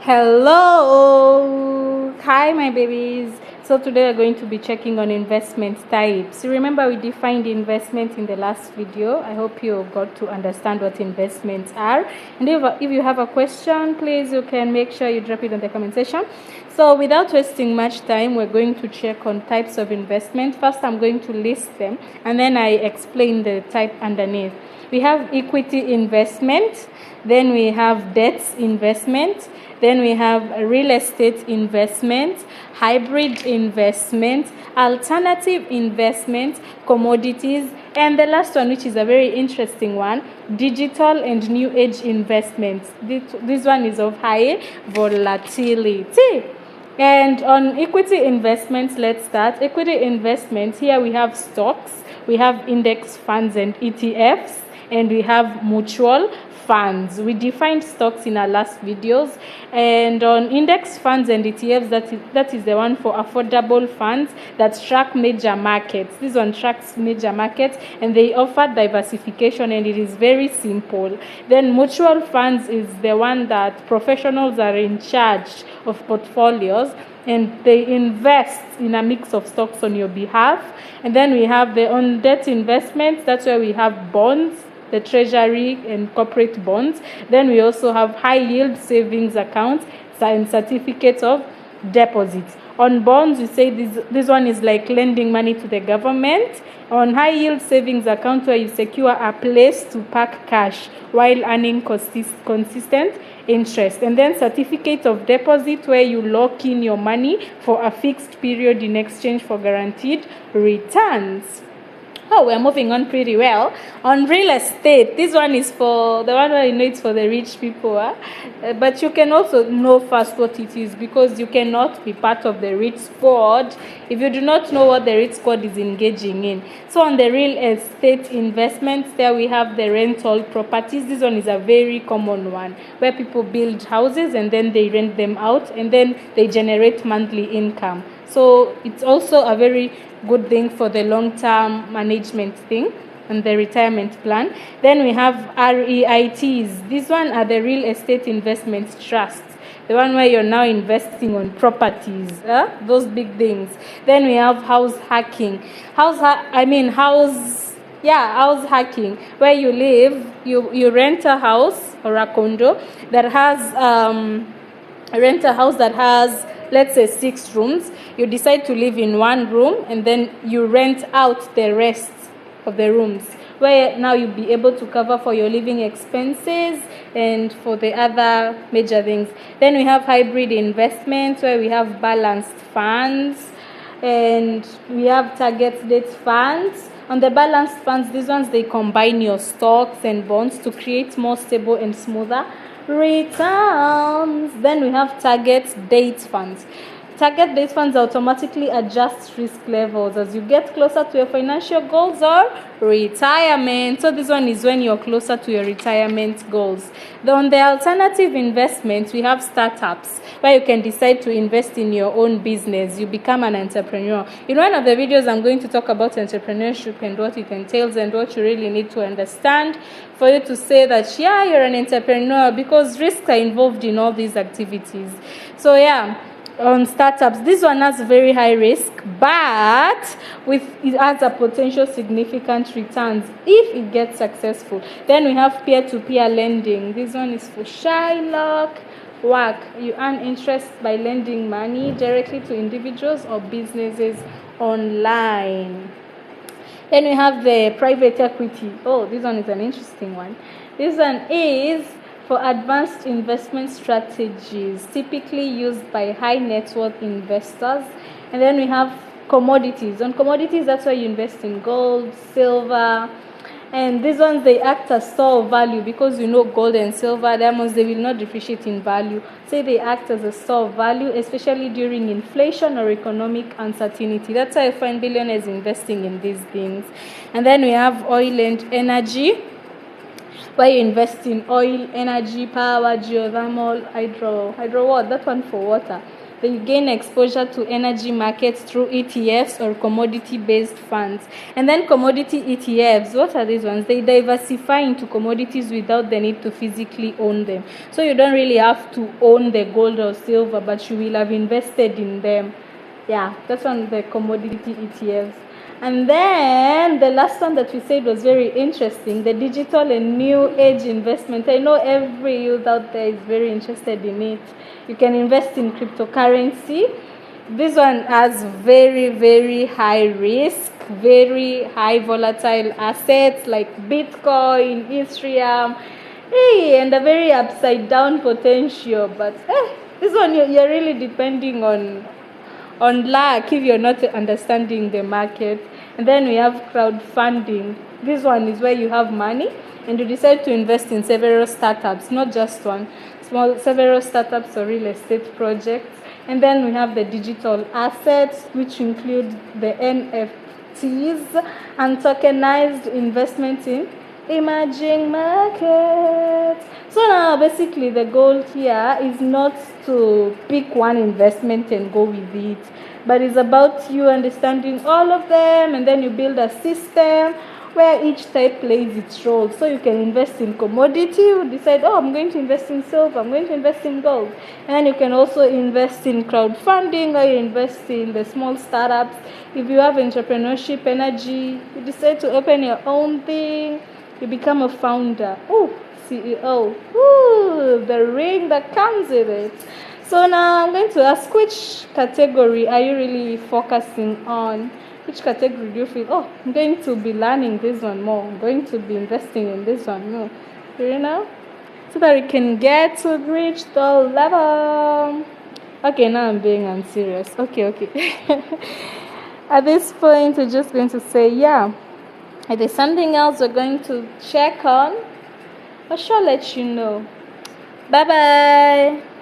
Hello, hi my babies. So today we're going to be checking on investment types. Remember we defined investment in the last video. I hope you got to understand what investments are. And if you have a question, please you can make sure you drop it in the comment section. So without wasting much time, we're going to check on types of investment. First I'm going to list them and then I explain the type underneath. We have equity investment, then we have debt investment, then we have real estate investment, hybrid investment, alternative investment, commodities, and the last one, which is a very interesting one, digital and new age investments. This one is of high volatility. And on equity investments, let's start. Equity investments, here we have stocks, we have index funds and ETFs, and we have mutual funds. We defined stocks in our last videos, and on index funds and ETFs, that is the one for affordable funds that track major markets. This one tracks major markets and they offer diversification and it is very simple. Then mutual funds is the one that professionals are in charge of portfolios and they invest in a mix of stocks on your behalf. And then we have the on debt investments. That's where we have bonds, the treasury and corporate bonds. Then we also have high yield savings accounts and certificates of deposits. On bonds, we say this one is like lending money to the government. On high yield savings account, where you secure a place to park cash while earning consistent interest. And then certificate of deposit, where you lock in your money for a fixed period in exchange for guaranteed returns. Oh, we're moving on pretty well. On real estate, this one is for the one where you know it's for the rich people. But you can also know first what it is, because you cannot be part of the REIT squad if you do not know what the REIT squad is engaging in. So on the real estate investments, there we have the rental properties. This one is a very common one, where people build houses and then they rent them out and then they generate monthly income. So it's also a very good thing for the long-term management thing and the retirement plan. Then we have REITs. These one are the real estate investment trusts, the one where you're now investing on properties, those big things. Then we have house hacking. House hacking, where you live, you rent a house or a condo that has let's say 6 rooms. You decide to live in one room and then you rent out the rest of the rooms, where now you'll be able to cover for your living expenses and for the other major things. Then we have hybrid investments, where we have balanced funds and we have target date funds. On the balanced funds, these ones, they combine your stocks and bonds to create more stable and smoother returns. Then we have target date funds. Target date funds automatically adjust risk levels as you get closer to your financial goals or retirement. So this one is when you're closer to your retirement goals. Then on the alternative investments, we have startups, where you can decide to invest in your own business. You become an entrepreneur. In one of the videos, I'm going to talk about entrepreneurship and what it entails and what you really need to understand for you to say that, yeah, you're an entrepreneur, because risks are involved in all these activities. So, yeah. On startups, this one has very high risk, but it has a potential significant returns if it gets successful. Then we have peer-to-peer lending. This one is for Shylock work. You earn interest by lending money directly to individuals or businesses online. Then we have the private equity. Oh, this one is an interesting one. This one is for advanced investment strategies, typically used by high net worth investors. And then we have commodities. On commodities, that's where you invest in gold, silver, and these ones, they act as store of value, because you know gold and silver, diamonds, they will not depreciate in value. So they act as a store of value, especially during inflation or economic uncertainty. That's why I find billionaires investing in these things. And then we have oil and energy, where you invest in oil, energy, power, geothermal, hydro what? That one for water. Then you gain exposure to energy markets through ETFs or commodity-based funds. And then commodity ETFs, what are these ones? They diversify into commodities without the need to physically own them. So you don't really have to own the gold or silver, but you will have invested in them. Yeah, that's one of the commodity ETFs. And then the last one that we said was very interesting, the digital and new age investment. I know every youth out there is very interested in it. You can invest in cryptocurrency. This one has very, very high risk, very high volatile assets like Bitcoin, Ethereum, and a very upside down potential. But this one you're really depending on luck if you're not understanding the market. And then we have crowdfunding. This one is where you have money and you decide to invest in several startups, not just one, several startups or real estate projects. And then we have the digital assets, which include the NFTs and tokenized investments in emerging markets. So now basically the goal here is not to pick one investment and go with it, but it's about you understanding all of them, and then you build a system where each type plays its role. So you can invest in commodity, you decide, I'm going to invest in silver, I'm going to invest in gold. And you can also invest in crowdfunding, or you invest in the small startups. If you have entrepreneurship energy, you decide to open your own thing, you become a founder. CEO. The ring that comes with it. So now I'm going to ask, which category are you really focusing on? Which category do you feel, I'm going to be learning this one more, I'm going to be investing in this one more, so that we can get to reach the level. Okay, now I'm serious. Okay. At this point, we're just going to say, if there's something else we're going to check on, I shall let you know. Bye-bye.